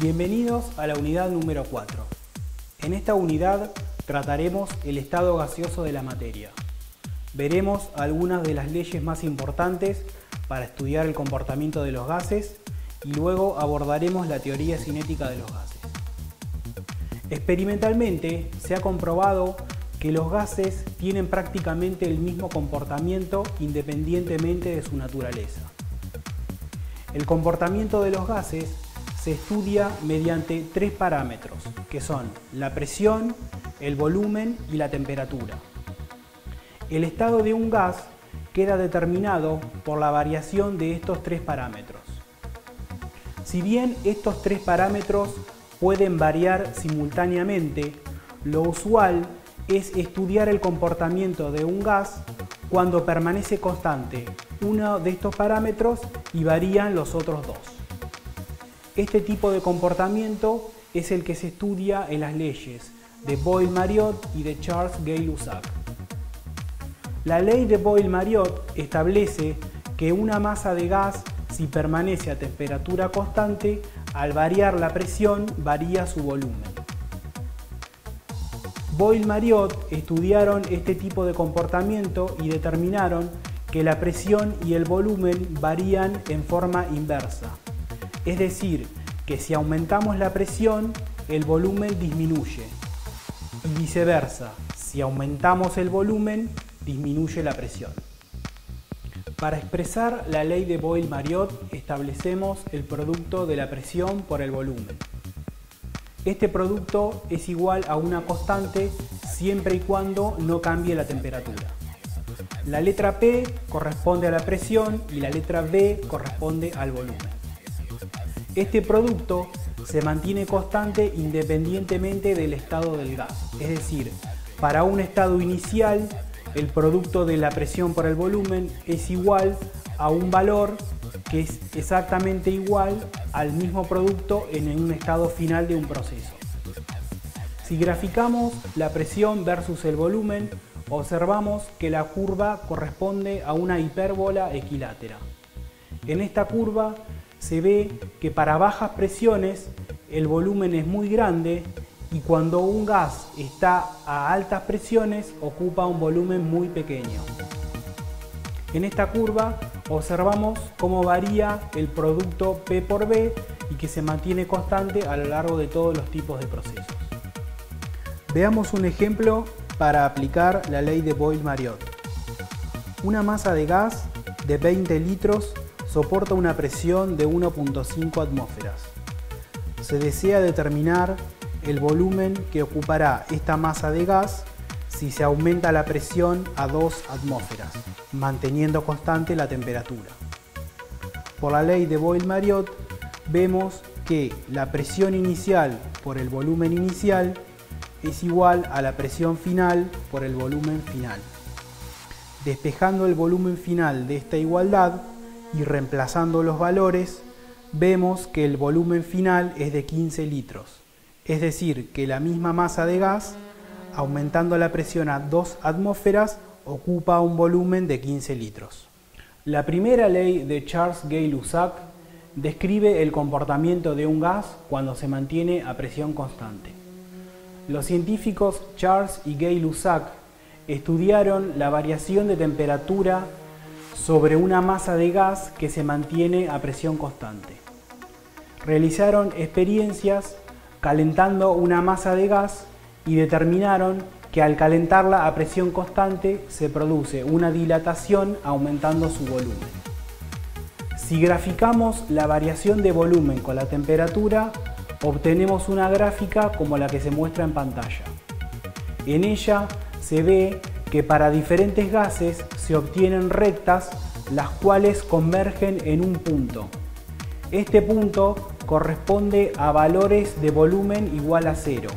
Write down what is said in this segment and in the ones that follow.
Bienvenidos a la unidad número 4. En esta unidad trataremos el estado gaseoso de la materia. Veremos algunas de las leyes más importantes para estudiar el comportamiento de los gases y luego abordaremos la teoría cinética de los gases. Experimentalmente se ha comprobado que los gases tienen prácticamente el mismo comportamiento independientemente de su naturaleza. El comportamiento de los gases se estudia mediante tres parámetros, que son la presión, el volumen y la temperatura. El estado de un gas queda determinado por la variación de estos tres parámetros. Si bien estos tres parámetros pueden variar simultáneamente, lo usual es estudiar el comportamiento de un gas cuando permanece constante uno de estos parámetros y varían los otros dos. Este tipo de comportamiento es el que se estudia en las leyes de Boyle-Mariotte y de Charles-Gay-Lussac. La ley de Boyle-Mariotte establece que una masa de gas, si permanece a temperatura constante, al variar la presión varía su volumen. Boyle-Mariotte estudiaron este tipo de comportamiento y determinaron que la presión y el volumen varían en forma inversa. Es decir, que si aumentamos la presión, el volumen disminuye. Y viceversa, si aumentamos el volumen, disminuye la presión. Para expresar la ley de Boyle-Mariotte establecemos el producto de la presión por el volumen. Este producto es igual a una constante siempre y cuando no cambie la temperatura. La letra P corresponde a la presión y la letra B corresponde al volumen. Este producto se mantiene constante independientemente del estado del gas. Es decir, para un estado inicial, el producto de la presión por el volumen es igual a un valor que es exactamente igual al mismo producto en un estado final de un proceso. Si graficamos la presión versus el volumen, observamos que la curva corresponde a una hipérbola equilátera. En esta curva se ve que para bajas presiones el volumen es muy grande y cuando un gas está a altas presiones ocupa un volumen muy pequeño. En esta curva observamos cómo varía el producto P por B y que se mantiene constante a lo largo de todos los tipos de procesos. Veamos un ejemplo para aplicar la ley de Boyle-Mariotte. Una masa de gas de 20 litros soporta una presión de 1.5 atmósferas. Se desea determinar el volumen que ocupará esta masa de gas si se aumenta la presión a 2 atmósferas, manteniendo constante la temperatura. Por la ley de Boyle-Mariotte vemos que la presión inicial por el volumen inicial es igual a la presión final por el volumen final. Despejando el volumen final de esta igualdad y reemplazando los valores, vemos que el volumen final es de 15 litros. Es decir, que la misma masa de gas, aumentando la presión a 2 atmósferas, ocupa un volumen de 15 litros. La primera ley de Charles-Gay-Lussac describe el comportamiento de un gas cuando se mantiene a presión constante. Los científicos Charles y Gay-Lussac estudiaron la variación de temperatura sobre una masa de gas que se mantiene a presión constante. Realizaron experiencias calentando una masa de gas y determinaron que al calentarla a presión constante se produce una dilatación aumentando su volumen. Si graficamos la variación de volumen con la temperatura, obtenemos una gráfica como la que se muestra en pantalla. En ella se ve que para diferentes gases se obtienen rectas las cuales convergen en un punto. Este punto corresponde a valores de volumen igual a 0.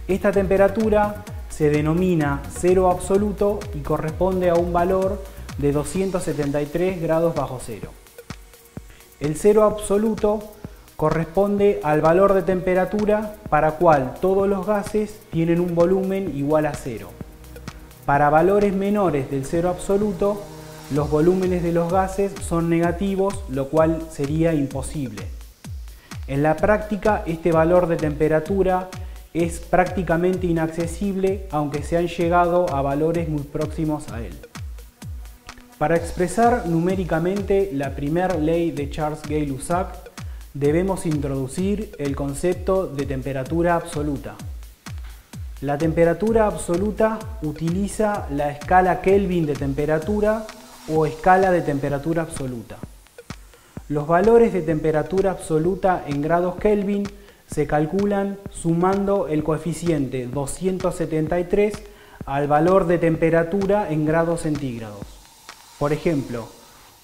Esta temperatura se denomina cero absoluto y corresponde a un valor de 273 grados bajo cero. El cero absoluto corresponde al valor de temperatura para cual todos los gases tienen un volumen igual a 0. Para valores menores del cero absoluto, los volúmenes de los gases son negativos, lo cual sería imposible. En la práctica, este valor de temperatura es prácticamente inaccesible, aunque se han llegado a valores muy próximos a él. Para expresar numéricamente la primera ley de Charles Gay-Lussac, debemos introducir el concepto de temperatura absoluta. La temperatura absoluta utiliza la escala Kelvin de temperatura o escala de temperatura absoluta. Los valores de temperatura absoluta en grados Kelvin se calculan sumando el coeficiente 273 al valor de temperatura en grados centígrados. Por ejemplo,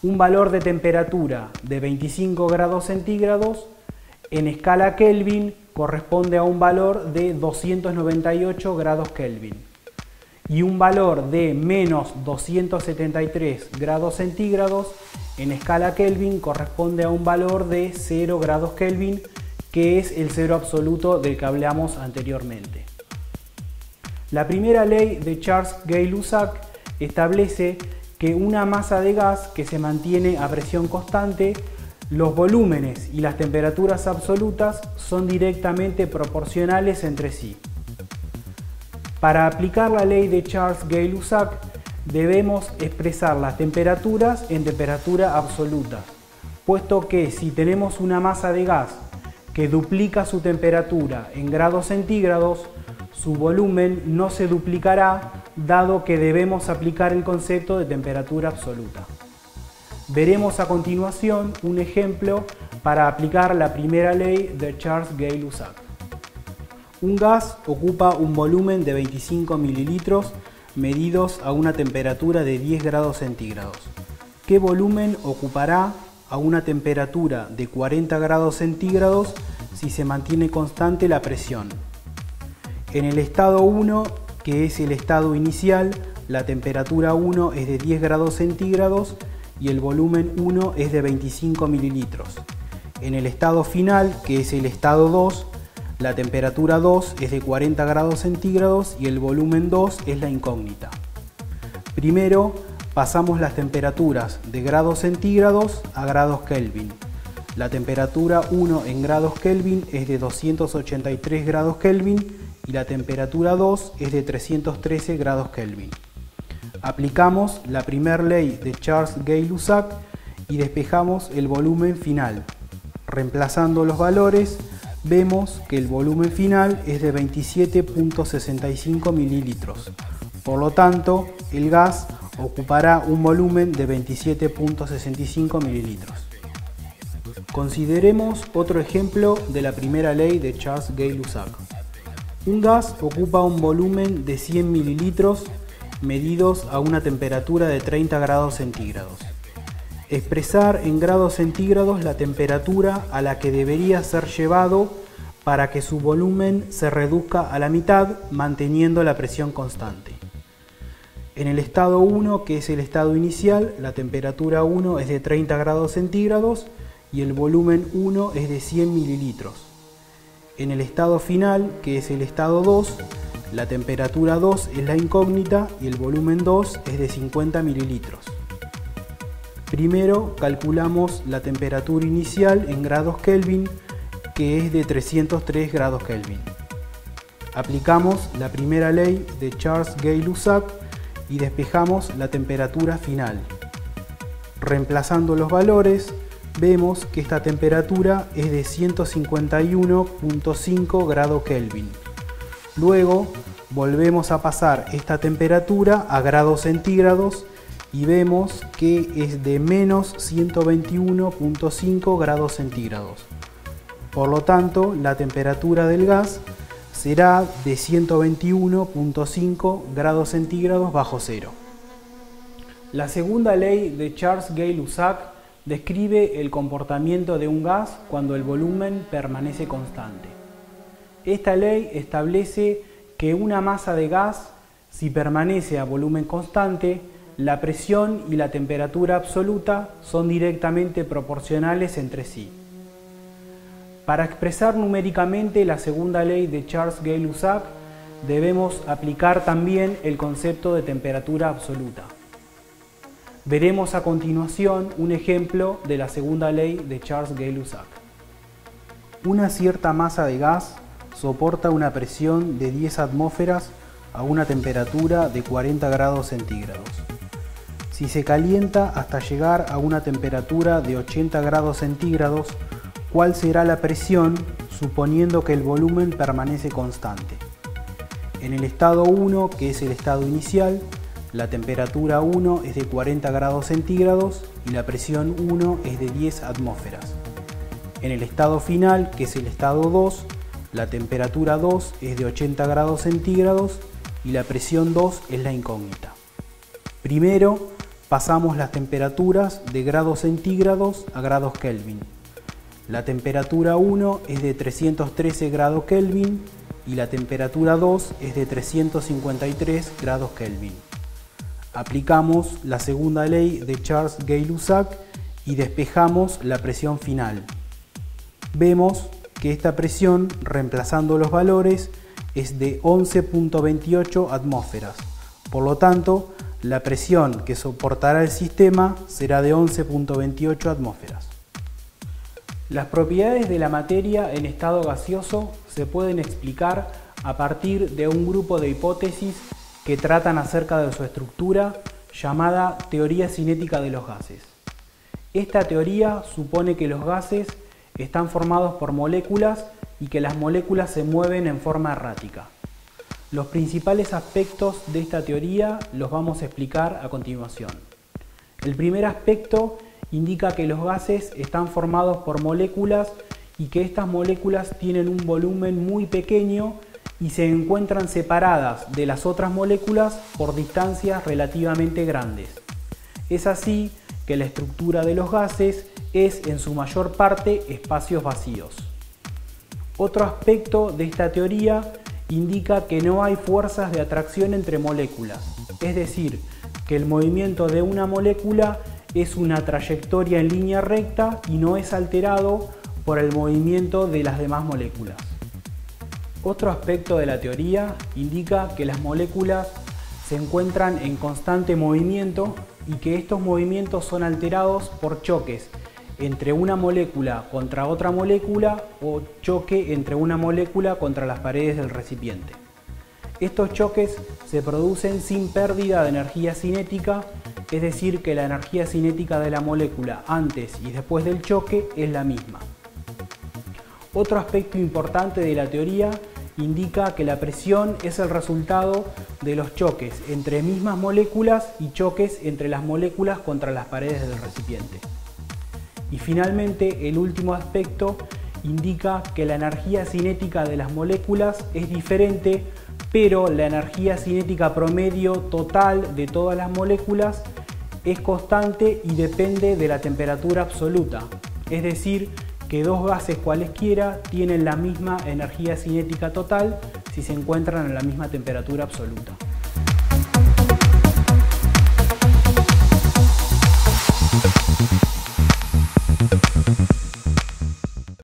un valor de temperatura de 25 grados centígrados en escala Kelvin corresponde a un valor de 298 grados Kelvin y un valor de menos 273 grados centígrados en escala Kelvin corresponde a un valor de 0 grados Kelvin, que es el cero absoluto del que hablamos anteriormente. La primera ley de Charles Gay-Lussac establece que una masa de gas que se mantiene a presión constante, los volúmenes y las temperaturas absolutas son directamente proporcionales entre sí. Para aplicar la ley de Charles Gay-Lussac debemos expresar las temperaturas en temperatura absoluta, puesto que si tenemos una masa de gas que duplica su temperatura en grados centígrados, su volumen no se duplicará, dado que debemos aplicar el concepto de temperatura absoluta. Veremos a continuación un ejemplo para aplicar la primera ley de Charles Gay-Lussac. Un gas ocupa un volumen de 25 mililitros medidos a una temperatura de 10 grados centígrados. ¿Qué volumen ocupará a una temperatura de 40 grados centígrados si se mantiene constante la presión? En el estado 1, que es el estado inicial, la temperatura 1 es de 10 grados centígrados y el volumen 1 es de 25 mililitros. En el estado final, que es el estado 2, la temperatura 2 es de 40 grados centígrados y el volumen 2 es la incógnita. Primero pasamos las temperaturas de grados centígrados a grados Kelvin. La temperatura 1 en grados Kelvin es de 283 grados Kelvin y la temperatura 2 es de 313 grados Kelvin. Aplicamos la primera ley de Charles Gay-Lussac y despejamos el volumen final. Reemplazando los valores, vemos que el volumen final es de 27.65 mililitros. Por lo tanto, el gas ocupará un volumen de 27.65 mililitros. Consideremos otro ejemplo de la primera ley de Charles Gay-Lussac. Un gas ocupa un volumen de 100 mililitros medidos a una temperatura de 30 grados centígrados. Expresar en grados centígrados la temperatura a la que debería ser llevado para que su volumen se reduzca a la mitad manteniendo la presión constante. En el estado 1, que es el estado inicial, la temperatura 1 es de 30 grados centígrados y el volumen 1 es de 100 mililitros. En el estado final, que es el estado 2, la temperatura 2 es la incógnita y el volumen 2 es de 50 mililitros. Primero calculamos la temperatura inicial en grados Kelvin, que es de 303 grados Kelvin. Aplicamos la primera ley de Charles Gay-Lussac y despejamos la temperatura final. Reemplazando los valores, vemos que esta temperatura es de 151.5 grados Kelvin. Luego volvemos a pasar esta temperatura a grados centígrados y vemos que es de menos 121.5 grados centígrados. Por lo tanto, la temperatura del gas será de 121.5 grados centígrados bajo cero. La segunda ley de Charles Gay-Lussac describe el comportamiento de un gas cuando el volumen permanece constante. Esta ley establece que una masa de gas, si permanece a volumen constante, la presión y la temperatura absoluta son directamente proporcionales entre sí. Para expresar numéricamente la segunda ley de Charles Gay-Lussac, debemos aplicar también el concepto de temperatura absoluta. Veremos a continuación un ejemplo de la segunda ley de Charles Gay-Lussac. Una cierta masa de gas soporta una presión de 10 atmósferas a una temperatura de 40 grados centígrados. Si se calienta hasta llegar a una temperatura de 80 grados centígrados, ¿cuál será la presión suponiendo que el volumen permanece constante? En el estado 1, que es el estado inicial, la temperatura 1 es de 40 grados centígrados y la presión 1 es de 10 atmósferas. En el estado final, que es el estado 2, la temperatura 2 es de 80 grados centígrados y la presión 2 es la incógnita. Primero, pasamos las temperaturas de grados centígrados a grados Kelvin. La temperatura 1 es de 313 grados Kelvin y la temperatura 2 es de 353 grados Kelvin. Aplicamos la segunda ley de Charles Gay-Lussac y despejamos la presión final. Vemos que esta presión, reemplazando los valores, es de 11.28 atmósferas. Por lo tanto, la presión que soportará el sistema será de 11.28 atmósferas. Las propiedades de la materia en estado gaseoso se pueden explicar a partir de un grupo de hipótesis que tratan acerca de su estructura, llamada teoría cinética de los gases. Esta teoría supone que los gases están formados por moléculas y que las moléculas se mueven en forma errática. Los principales aspectos de esta teoría los vamos a explicar a continuación. El primer aspecto indica que los gases están formados por moléculas y que estas moléculas tienen un volumen muy pequeño y se encuentran separadas de las otras moléculas por distancias relativamente grandes. Es así que la estructura de los gases es en su mayor parte espacios vacíos. Otro aspecto de esta teoría indica que no hay fuerzas de atracción entre moléculas, es decir, que el movimiento de una molécula es una trayectoria en línea recta y no es alterado por el movimiento de las demás moléculas. Otro aspecto de la teoría indica que las moléculas se encuentran en constante movimiento y que estos movimientos son alterados por choques entre una molécula contra otra molécula o choque entre una molécula contra las paredes del recipiente. Estos choques se producen sin pérdida de energía cinética, es decir, que la energía cinética de la molécula antes y después del choque es la misma. Otro aspecto importante de la teoría indica que la presión es el resultado de los choques entre mismas moléculas y choques entre las moléculas contra las paredes del recipiente. Y finalmente, el último aspecto indica que la energía cinética de las moléculas es diferente, pero la energía cinética promedio total de todas las moléculas es constante y depende de la temperatura absoluta. Es decir, que dos gases cualesquiera tienen la misma energía cinética total si se encuentran a la misma temperatura absoluta.